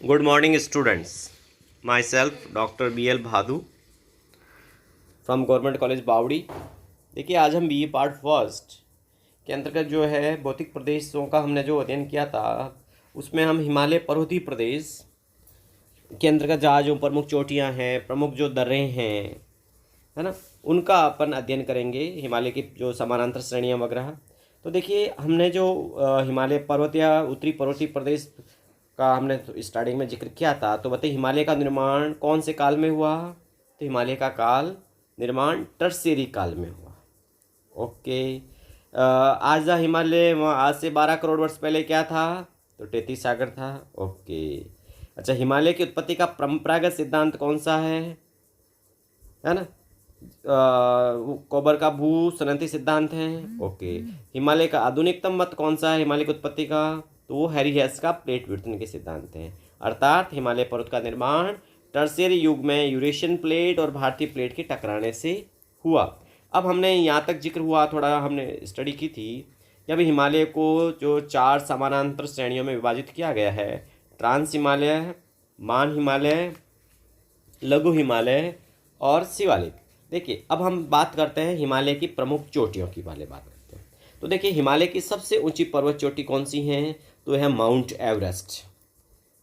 Good morning, students. Myself, Dr. B.L. Bhadu from government college बावड़ी। देखिए, आज हम बी ए पार्ट फर्स्ट के अंतर्गत जो है भौतिक प्रदेशों का हमने जो अध्ययन किया था, उसमें हम हिमालय पर्वतीय प्रदेश के अंतर्गत जहाँ जो प्रमुख चोटियाँ हैं, प्रमुख जो दर्रे हैं, है ना, उनका अपन अध्ययन करेंगे। हिमालय की जो समानांतर श्रेणियाँ वगैरह। तो देखिए, हमने जो हिमालय पर्वत या उत्तरी पर्वतीय प्रदेश का हमने तो स्टार्टिंग में जिक्र किया था। तो बताइए, हिमालय का निर्माण कौन से काल में हुआ? तो हिमालय का काल निर्माण टर्शियरी काल में हुआ। ओके। आज द हिमालय आज से 12 करोड़ वर्ष पहले क्या था? तो 33 सागर था। ओके। अच्छा, हिमालय की उत्पत्ति का परंपरागत सिद्धांत कौन सा है ना? कोबर का भू सनती सिद्धांत है। ओके। हिमालय का आधुनिकतम मत कौन सा है हिमालय की उत्पत्ति का? तो वो हैरी हेस का प्लेट विवर्तन के सिद्धांत हैं। अर्थात हिमालय पर्वत का निर्माण टर्शियरी युग में यूरेशियन प्लेट और भारतीय प्लेट के टकराने से हुआ। अब हमने यहाँ तक जिक्र हुआ, थोड़ा हमने स्टडी की थी। जब हिमालय को जो 4 समानांतर श्रेणियों में विभाजित किया गया है, ट्रांस हिमालय, मान हिमालय, लघु हिमालय और शिवालिक। देखिए, अब हम बात करते हैं हिमालय की प्रमुख चोटियों की बात करते हैं। तो देखिए, हिमालय की सबसे ऊंची पर्वत चोटी कौन सी है? तो है माउंट एवरेस्ट,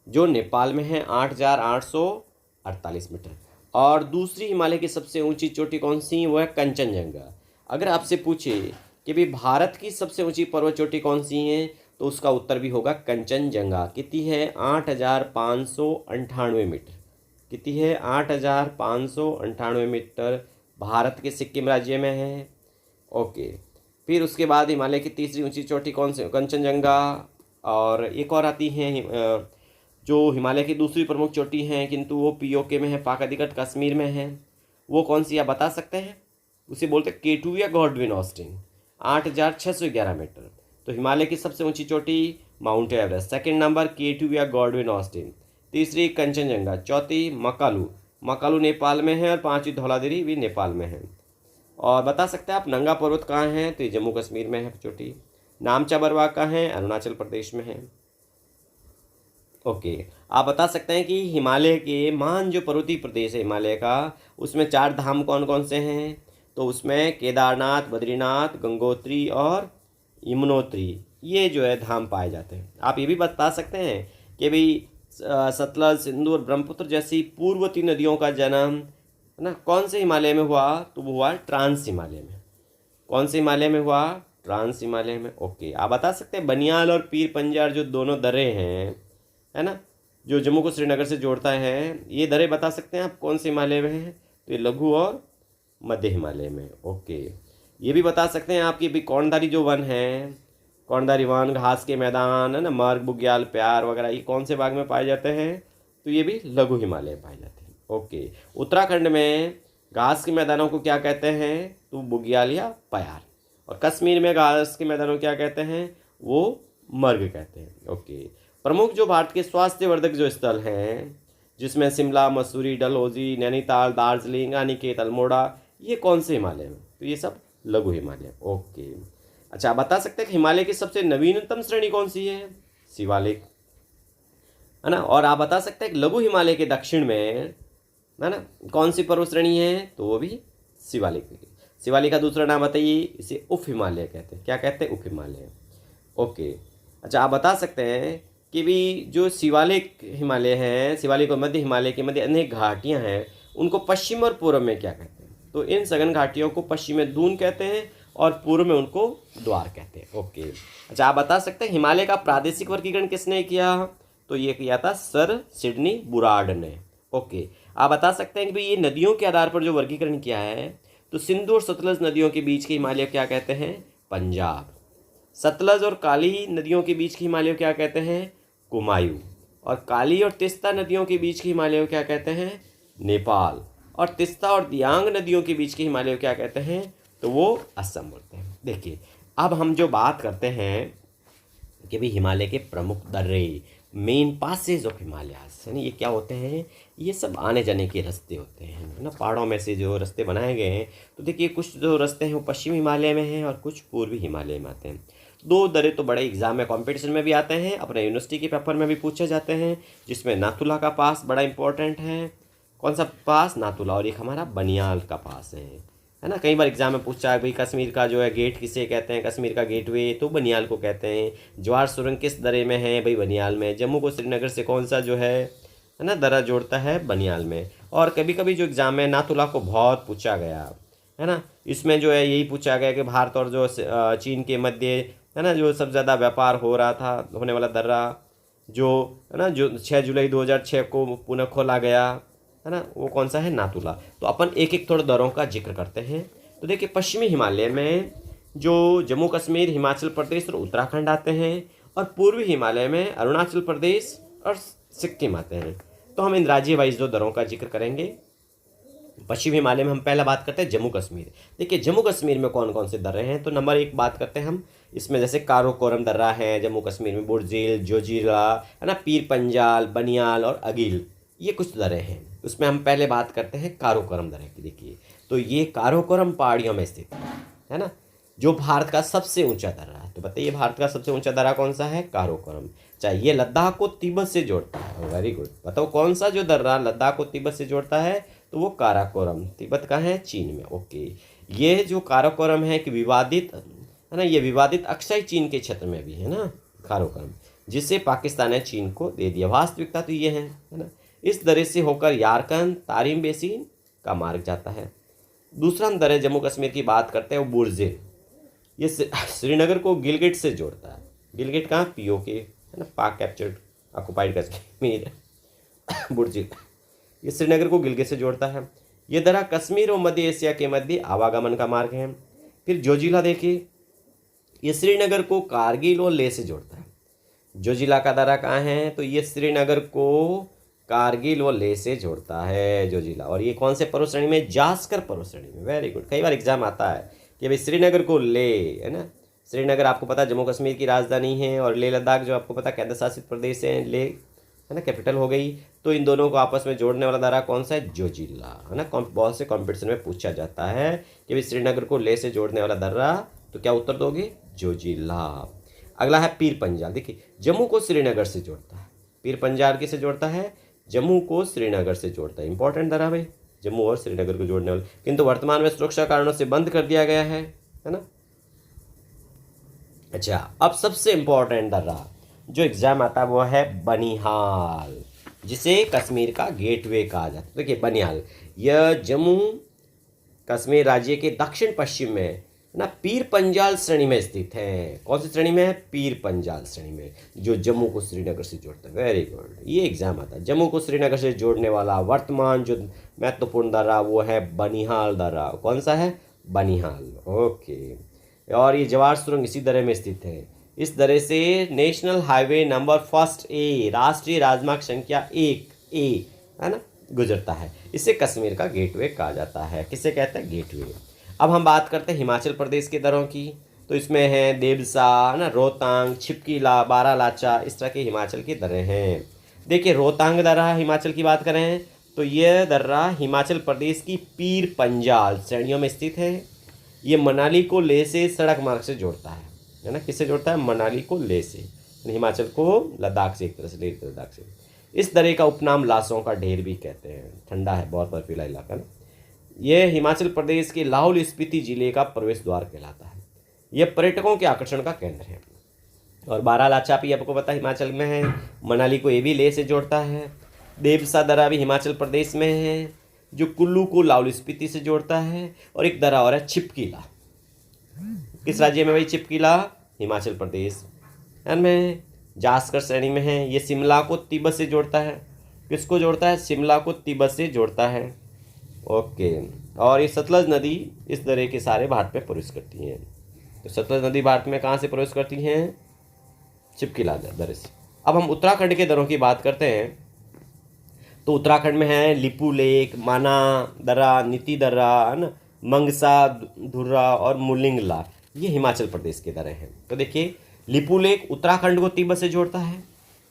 जो नेपाल में है, 8,848 मीटर। और दूसरी हिमालय की सबसे ऊंची चोटी कौन सी? वो है कंचनजंगा। अगर आपसे पूछे कि भाई भारत की सबसे ऊंची पर्वत चोटी कौन सी है, तो उसका उत्तर भी होगा कंचनजंगा। कितनी है? 8,598 मीटर। कितनी है? 8,598 मीटर। भारत के सिक्किम राज्य में है। ओके। फिर उसके बाद हिमालय की तीसरी ऊंची चोटी कौन सी? कंचनजंगा। और एक और आती है जो हिमालय की दूसरी प्रमुख चोटी है, किंतु वो पीओके में है, पाक अधिकृत कश्मीर में है। वो कौन सी आप बता सकते हैं? उसे बोलते हैं केटू या गॉडविन ऑस्टिन, 8,611 मीटर। तो हिमालय की सबसे ऊंची चोटी माउंट एवरेस्ट, सेकंड नंबर केटू या गॉडविन ऑस्टिन, तीसरी कंचनजंगा, चौथी मकालू, मकालू नेपाल में है, और पांचवी धौलागिरी भी नेपाल में है। और बता सकते हैं आप नंगा पर्वत कहाँ है? तो ये जम्मू कश्मीर में है चोटी। नामचा बरवा कहाँ है? अरुणाचल प्रदेश में है। ओके। आप बता सकते हैं कि हिमालय के महान जो पर्वतीय प्रदेश है हिमालय का, उसमें 4 धाम कौन कौन से हैं? तो उसमें केदारनाथ, बद्रीनाथ, गंगोत्री और यमुनोत्री, ये जो है धाम पाए जाते हैं। आप ये भी बता सकते हैं कि भाई सतलज, सिंधु और ब्रह्मपुत्र जैसी पूर्ववर्ती नदियों का जन्म, है ना, कौन से हिमालय में हुआ? तो वो हुआ ट्रांस हिमालय में। कौन से हिमालय में हुआ? ट्रांस हिमालय में। ओके। आप बता सकते हैं बनियाल और पीर पंजाल जो दोनों दर्रे हैं, है ना, जो जम्मू को श्रीनगर से जोड़ता है, ये दर्रे बता सकते हैं आप कौन से हिमालय में है? तो ये लघु और मध्य हिमालय में। ओके। ये भी बता सकते हैं आपकी भी कौंडधारी जो वन है, कौंडधारी वन, घास के मैदान, है ना, मर्ग, बुग्याल, प्यार वगैरह, ये कौन से भाग में पाए जाते हैं? तो ये भी लघु हिमालय पाए जाते हैं। ओके। उत्तराखंड में घास के मैदानों को क्या कहते हैं? तो बुग्याल या प्यार। और कश्मीर में घास के मैदानों को क्या कहते हैं? वो मर्ग कहते हैं। ओके। प्रमुख जो भारत के स्वास्थ्यवर्धक जो स्थल हैं, जिसमें शिमला, मसूरी, डलहौजी, नैनीताल, दार्जिलिंग, अनिकेत, अल्मोड़ा, ये कौन से हिमालय में? तो ये सब लघु हिमालय। ओके। अच्छा, आप बता सकते हैं कि हिमालय की सबसे नवीनतम श्रेणी कौन सी है? शिवालिक, है ना। और आप बता सकते हैं कि लघु हिमालय के दक्षिण में, है ना, कौन सी पर्वत श्रेणी है? तो वो भी शिवालिक। शिवालिक का दूसरा नाम बताइए। इसे उप हिमालय कहते हैं। क्या कहते हैं? उप हिमालय। ओके। अच्छा, आप बता सकते हैं कि भी जो शिवालिक हिमालय हैं, शिवालिक और मध्य हिमालय के मध्य अनेक घाटियां हैं, उनको पश्चिम और पूर्व में क्या कहते हैं? तो इन सघन घाटियों को पश्चिम में दून कहते हैं और पूर्व में उनको द्वार कहते हैं। ओके। अच्छा, आप बता सकते हैं हिमालय का प्रादेशिक वर्गीकरण किसने किया? तो ये किया था सर सिडनी बुरार्ड ने। ओके। आप बता सकते हैं कि भाई ये नदियों के आधार पर जो वर्गीकरण किया है, तो सिंधु और सतलज नदियों के बीच के हिमालय क्या कहते हैं? पंजाब। सतलज और काली नदियों के बीच के हिमालय क्या कहते हैं? कुमायूं। और काली और तिस्ता नदियों के बीच के हिमालय क्या कहते हैं? नेपाल। और तिस्ता और दियांग नदियों के बीच के हिमालय क्या कहते हैं? तो वो असम बोलते हैं। देखिए, अब हम जो बात करते हैं कि भाई हिमालय के प्रमुख दर्रे, मेन पासेज ऑफ हिमालयास, है ना, ये क्या होते हैं? ये सब आने जाने के रास्ते होते हैं, है ना, पहाड़ों में से जो रास्ते बनाए गए हैं। तो देखिए, कुछ जो रास्ते हैं वो पश्चिमी हिमालय में हैं और कुछ पूर्वी हिमालय में आते हैं। दो दर्रे तो बड़े एग्जाम में कंपटीशन में भी आते हैं, अपने यूनिवर्सिटी के पेपर में भी पूछे जाते हैं, जिसमें नाथुला का पास बड़ा इंपॉर्टेंट है। कौन सा पास? नाथुला। और एक हमारा बनियाल का पास है ना। कई बार एग्जाम में पूछा है भाई कश्मीर का जो है गेट किसे कहते हैं, कश्मीर का गेटवे, तो बनियाल को कहते हैं। जवार सुरंग किस दर्रे में है? भाई बनियाल में। जम्मू को श्रीनगर से कौन सा जो है ना दर्रा जोड़ता है? बनियाल में। और कभी कभी जो एग्ज़ाम में नाथुला को बहुत पूछा गया है ना, इसमें जो है यही पूछा गया कि भारत और जो चीन के मध्य है ना जो सबसे ज़्यादा व्यापार हो रहा था, होने वाला दर्रा जो है ना, जो 6 जुलाई 2006 को पुनः खोला गया है ना, वो कौन सा है? नाथुला। तो अपन एक एक थोड़े दर्रों का जिक्र करते हैं। तो देखिए, पश्चिमी हिमालय में जो जम्मू कश्मीर, हिमाचल प्रदेश और उत्तराखंड आते हैं, और पूर्वी हिमालय में अरुणाचल प्रदेश और सिक्किम आते हैं। तो हम इन राज्य वाइज दो दर्रों का जिक्र करेंगे। पश्चिमी हिमालय में हम पहला बात करते हैं जम्मू कश्मीर। देखिए, जम्मू कश्मीर में कौन कौन से दर्रे हैं, तो नंबर 1 बात करते हैं हम इसमें, जैसे काराकोरम दर्रा है जम्मू कश्मीर में, बुरजील, जोजिला है ना, पीर पंजाल, बनियाल और अगील, ये कुछ दर्रे हैं। उसमें हम पहले बात करते हैं काराकोरम दर्रे की। देखिए, तो ये काराकोरम पहाड़ियों में स्थित है ना, जो भारत का सबसे ऊंचा दर्रा है। तो बताइए भारत का सबसे ऊंचा दर्रा कौन सा है? काराकोरम। चाहे ये लद्दाख को तिब्बत से जोड़ता है। Very good. बताओ कौन सा जो दर्रा लद्दाख को तिब्बत से जोड़ता है? तो वो काराकोरम। तिब्बत कहाँ है? चीन में। ओके। ये जो काराकोरम है कि विवादित है ना, ये विवादित अक्साई चीन के क्षेत्र में भी है ना काराकोरम, जिसे पाकिस्तान ने चीन को दे दिया। वास्तविकता तो ये है ना। इस दर्रे से होकर यारकन तारिम बेसिन का मार्ग जाता है। दूसरा हम दर्रे जम्मू कश्मीर की बात करते हैं, वो बुरजिल। ये श्रीनगर को गिलगिट से जोड़ता है। गिलगिट कहाँ? पीओके है ना, पाक कैप्चर्ड ऑक्युपाइड कश्मीर। बुरजिल ये श्रीनगर को गिलगित से जोड़ता है। ये दर्रा कश्मीर और मध्य एशिया के मध्य आवागमन का मार्ग है। फिर जोजिला देखिए, ये श्रीनगर को कारगिल और लेह से जोड़ता है। जोजिला का दर्रा कहाँ है? तो ये श्रीनगर को कारगिल और लेह से जोड़ता है जोजिला। और ये कौन से पर्वत श्रेणी में? जास्कर पर्वत श्रेणी में। Very good. कई बार एग्जाम आता है कि भाई श्रीनगर को लेह है ना, श्रीनगर आपको पता जम्मू कश्मीर की राजधानी है, और लेह लद्दाख जो आपको पता केंद्र शासित प्रदेश है, लेह है ना कैपिटल हो गई। तो इन दोनों को आपस में जोड़ने वाला दर्रा कौन सा है? जोजिला है ना। बहुत से कॉम्पिटिशन में पूछा जाता है कि भाई श्रीनगर को लेह से जोड़ने वाला दर्रा, तो क्या उत्तर दोगे? जोजिला। अगला है पीर पंजाल। देखिए, जम्मू को श्रीनगर से जोड़ता है। पीर पंजाल किसे जोड़ता है? जम्मू को श्रीनगर से जोड़ता है। इंपॉर्टेंट दर्रा भाई, जम्मू और श्रीनगर को जोड़ने वाला, किंतु वर्तमान में सुरक्षा कारणों से बंद कर दिया गया है ना। अच्छा, अब सबसे इंपॉर्टेंट दर्रा जो एग्जाम आता है वो है बनिहाल, जिसे कश्मीर का गेटवे कहा जाता है। देखिए, बनिहाल यह जम्मू कश्मीर राज्य के दक्षिण पश्चिम में ना पीर पंजाल श्रेणी में स्थित है। कौन सी श्रेणी में है? पीर पंजाल श्रेणी में, जो जम्मू को श्रीनगर से जोड़ता है। Very good. ये एग्जाम आता है। जम्मू को श्रीनगर से जोड़ने वाला वर्तमान जो महत्वपूर्ण दर्रा वो है बनिहाल दर्रा। कौन सा है? बनिहाल। ओके। और ये जवार सुरंग इसी दर्रे में स्थित है। इस दर्रे से नेशनल हाईवे नंबर 1A, राष्ट्रीय राजमार्ग संख्या 1A है ना, गुजरता है। इसे कश्मीर का गेटवे कहा जाता है। किसे कहते हैं? गेटवे। अब हम बात करते हैं हिमाचल प्रदेश के दर्रों की। तो इसमें है देवसा है ना, रोहतांग, छिपकीला, बारालाचा, इस तरह के हिमाचल के दर्रे हैं। देखिए, रोहतांग दर्रा हिमाचल की बात करें तो यह दर्रा हिमाचल प्रदेश की पीर पंजाल श्रेणियों में स्थित है। ये मनाली को लेह से सड़क मार्ग से जोड़ता है ना। किससे जोड़ता है? मनाली को लेह से, हिमाचल को लद्दाख से, एक तरह से लेह लद्दाख से। इस दर्रे का उपनाम लासों का ढेर भी कहते हैं। ठंडा है, बहुत बर्फीला इलाका ना। यह हिमाचल प्रदेश के लाहौल स्पीति जिले का प्रवेश द्वार कहलाता है। यह पर्यटकों के आकर्षण का केंद्र है। और बारालाचा भी आपको पता हिमाचल में है। मनाली को ये भी लेह से जोड़ता है। देवसा दर्रा भी हिमाचल प्रदेश में है, जो कुल्लू को लाहौल स्पीति से जोड़ता है। और एक दर्रा और है छिपकीला। किस राज्य में भाई? छिपकीला हिमाचल प्रदेश में, जास्कर श्रेणी में है। ये शिमला को तिब्बत से जोड़ता है। किसको जोड़ता है? शिमला को तिब्बत से जोड़ता है। ओके। और ये सतलज नदी इस दर्रे के सारे भारत में प्रवेश करती हैं। तो सतलज नदी भारत में कहाँ से प्रवेश करती हैं? छिपकीला दर्रे से। अब हम उत्तराखंड के दर्रों की बात करते हैं। तो उत्तराखंड में है लिपू लेक, माना दर्रा, नीति दर्रा है ना, मंगसा धुर्रा और मुलिंगला, ये हिमाचल प्रदेश के दर्रे हैं। तो देखिए, लिपू लेक उत्तराखंड को तिब्बत से जोड़ता है।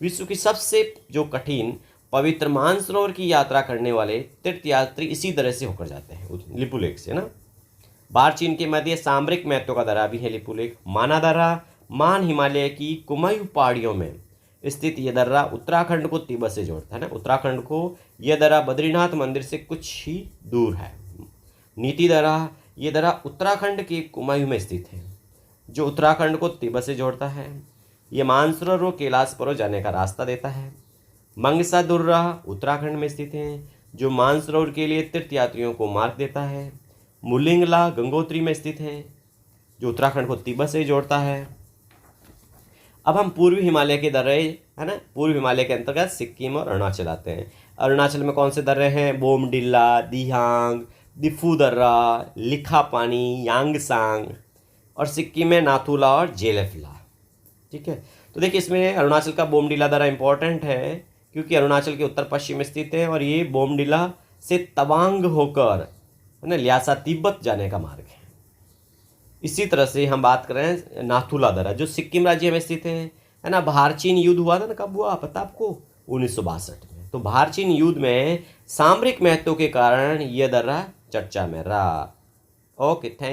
विश्व की सबसे जो कठिन पवित्र मानसरोवर की यात्रा करने वाले तीर्थयात्री इसी दर्रे से होकर जाते हैं, लिपू लेक से ना। भारत चीन के मध्य सामरिक महत्व का दर्रा भी है लिपू लेक। माना दर्रा मान हिमालय की कुमायूं पहाड़ियों में स्थित यह दर्रा उत्तराखंड को तिब्बत से जोड़ता है ना। उत्तराखंड को यह दर्रा बद्रीनाथ मंदिर से कुछ ही दूर है। नीति दर्रा, ये दर्रा उत्तराखंड के कुमायूं में स्थित है जो उत्तराखंड को तिब्बत से जोड़ता है। ये मानसरोवर व कैलाश पर्वत जाने का रास्ता देता है। मंगसा दुर्रा उत्तराखंड में स्थित है जो मानसरोवर के लिए तीर्थयात्रियों को मार्ग देता है। मुलिंगला गंगोत्री में स्थित है जो उत्तराखंड को तिब्बत से जोड़ता है। अब हम पूर्वी हिमालय के दर्रे है ना, पूर्वी हिमालय के अंतर्गत सिक्किम और अरुणाचल आते हैं। अरुणाचल में कौन से दर्रे हैं? बोमडिल्ला, दिहांग, दिफू दर्रा, लिखापानी, यांगसांग, और सिक्किम में नाथुला और जेलेफला। ठीक है, तो देखिए इसमें अरुणाचल का बोमडिला दर्रा इंपॉर्टेंट है क्योंकि अरुणाचल के उत्तर पश्चिम में स्थित है और ये बोमडिला से तवांग होकर है ना ल्यासा तिब्बत जाने का मार्ग है। इसी तरह से हम बात कर रहे हैं नाथुला दर्रा जो सिक्किम राज्य में स्थित है ना। भारत चीन युद्ध हुआ था ना, कब हुआ पता आपको? 1962 में। तो भारत चीन युद्ध में सामरिक महत्व के कारण यह दर्रा चर्चा में रहा। Okay, thank